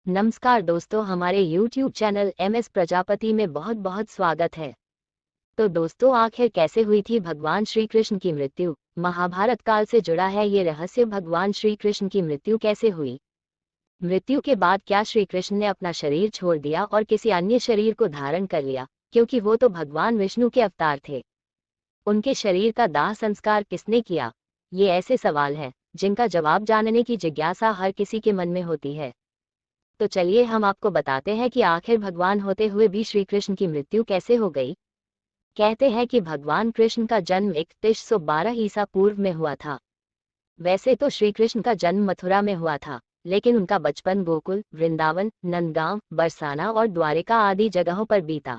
नमस्कार दोस्तों, हमारे YouTube चैनल MS प्रजापति में बहुत बहुत स्वागत है। तो दोस्तों, आखिर कैसे हुई थी भगवान श्री कृष्ण की मृत्यु? महाभारत काल से जुड़ा है ये रहस्य। भगवान श्री कृष्ण की मृत्यु कैसे हुई? मृत्यु के बाद क्या श्री कृष्ण ने अपना शरीर छोड़ दिया और किसी अन्य शरीर को धारण कर लिया, क्योंकि वो तो भगवान विष्णु के अवतार थे? उनके शरीर का दाह संस्कार किसने किया? ये ऐसे सवाल हैं जिनका जवाब जानने की जिज्ञासा हर किसी के मन में होती है। तो चलिए हम आपको बताते हैं कि आखिर भगवान होते हुए भी श्री कृष्ण की मृत्यु कैसे हो गई। कहते हैं कि भगवान कृष्ण का जन्म 3112 ईसा पूर्व में हुआ था। वैसे तो श्री कृष्ण का जन्म मथुरा में हुआ था, लेकिन उनका बचपन गोकुल, वृंदावन, नंदगांव, बरसाना और द्वारिका आदि जगहों पर बीता।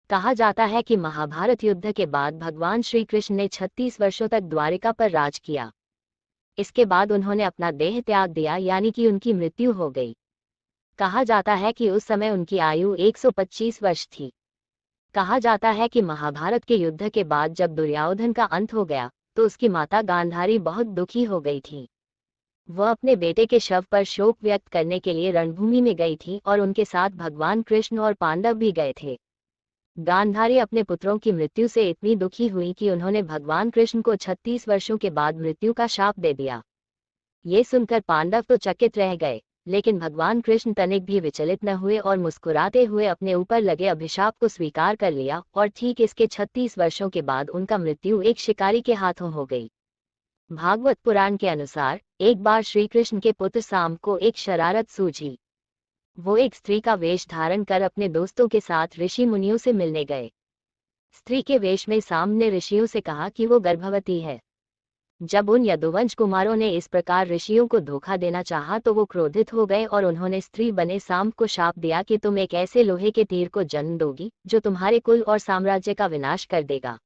कहा जाता है कि महाभारत युद्ध के बाद भगवान श्री कृष्ण ने 36 वर्षों तक द्वारिका पर राज किया। इसके बाद उन्होंने अपना देह त्याग दिया, यानी कि उनकी मृत्यु हो गई। कहा जाता है कि उस समय उनकी आयु 125 वर्ष थी। कहा जाता है कि महाभारत के युद्ध के बाद जब दुर्योधन का अंत हो गया तो उसकी माता गांधारी बहुत दुखी हो गई थी। वह अपने बेटे के शव पर शोक व्यक्त करने के लिए रणभूमि में गई थी और उनके साथ भगवान कृष्ण और पांडव भी गए थे। गांधारी अपने पुत्रों की मृत्यु से इतनी दुखी हुई कि उन्होंने भगवान कृष्ण को 36 वर्षों के बाद मृत्यु का शाप दे दिया। ये सुनकर पांडव तो चकित रह गए, लेकिन भगवान कृष्ण तनिक भी विचलित न हुए और मुस्कुराते हुए अपने ऊपर लगे अभिशाप को स्वीकार कर लिया। और ठीक इसके 36 वर्षों के बाद उनका मृत्यु एक शिकारी के हाथों हो गई। भागवत पुराण के अनुसार एक बार श्री कृष्ण के पुत्र साम को एक शरारत सूझी। वो एक स्त्री का वेश धारण कर अपने दोस्तों के साथ ऋषि मुनियों से मिलने गए। स्त्री के वेश में साम ने ऋषियों से कहा कि वो गर्भवती है। जब उन यदुवंश कुमारों ने इस प्रकार ऋषियों को धोखा देना चाहा तो वो क्रोधित हो गए और उन्होंने स्त्री बने साम को शाप दिया कि तुम एक ऐसे लोहे के तीर को जन्म दोगी जो तुम्हारे कुल और साम्राज्य का विनाश कर देगा।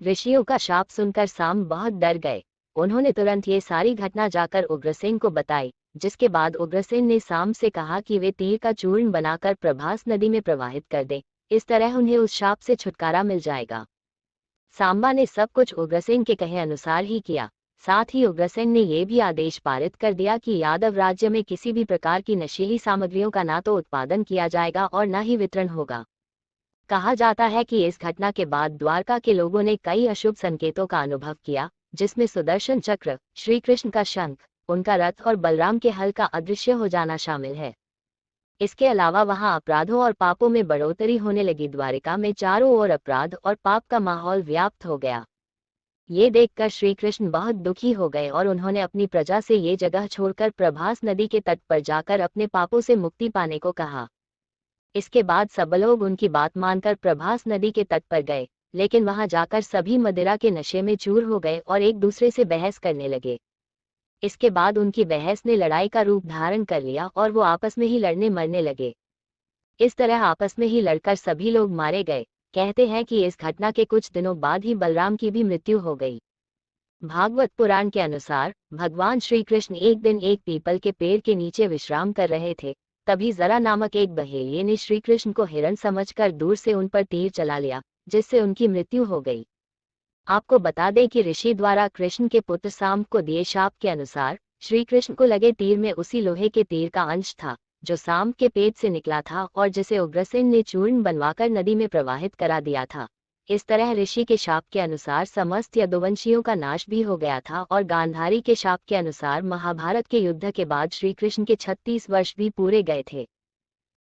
ऋषियों का शाप सुनकर साम बहुत डर गए। उन्होंने तुरंत ये सारी घटना जाकर उग्रसेन को बताई, जिसके बाद उग्रसेन ने साम से कहा कि वे तीर का चूर्ण बनाकर प्रभास नदी में प्रवाहित कर दे। इस तरह उन्हें उस शाप से छुटकारा मिल जाएगा। सांबा ने सब कुछ उग्रसेन के कहे अनुसार ही किया। साथ ही उग्रसेन ने यह भी आदेश पारित कर दिया कि यादव राज्य में किसी भी प्रकार की नशीली सामग्रियों का ना तो उत्पादन किया जाएगा और न ही वितरण होगा। कहा जाता है कि इस घटना के बाद द्वारका के लोगों ने कई अशुभ संकेतों का अनुभव किया, जिसमें सुदर्शन चक्र, श्री कृष्ण का शंख, उनका रथ और बलराम के हल का अदृश्य हो जाना शामिल है। इसके अलावा वहां अपराधों और पापों में बढ़ोतरी होने लगी। द्वारिका में चारों ओर अपराध और पाप का माहौल व्याप्त हो गया। ये देखकर श्री कृष्ण बहुत दुखी हो गए और उन्होंने अपनी प्रजा से ये जगह छोड़कर प्रभास नदी के तट पर जाकर अपने पापों से मुक्ति पाने को कहा। इसके बाद सब लोग उनकी बात मानकर प्रभास नदी के तट पर गए, लेकिन वहां जाकर सभी मदिरा के नशे में चूर हो गए और एक दूसरे से बहस करने लगे। इसके बाद उनकी बहस ने लड़ाई का रूप धारण कर लिया और वो आपस में ही लड़ने मरने लगे। इस तरह आपस में ही लड़कर सभी लोग मारे गए। कहते हैं कि इस घटना के कुछ दिनों बाद ही बलराम की भी मृत्यु हो गई। भागवत पुराण के अनुसार भगवान श्री कृष्ण एक दिन एक पीपल के पेड़ के नीचे विश्राम कर रहे थे। तभी जरा नामक एक बहेलिये ने श्री कृष्ण को हिरण समझकर दूर से उन पर तीर चला लिया, जिससे उनकी मृत्यु हो गई। आपको बता दें कि ऋषि द्वारा कृष्ण के पुत्र साम को दिए शाप के अनुसार श्री कृष्ण को लगे तीर में उसी लोहे के तीर का अंश था जो साम के पेट से निकला था और जिसे उग्रसेन ने चूर्ण बनवाकर नदी में प्रवाहित करा दिया था। इस तरह ऋषि के शाप के अनुसार समस्त यदुवंशियों का नाश भी हो गया था और गांधारी के शाप के अनुसार महाभारत के युद्ध के बाद श्री कृष्ण के 36 वर्ष भी पूरे गए थे।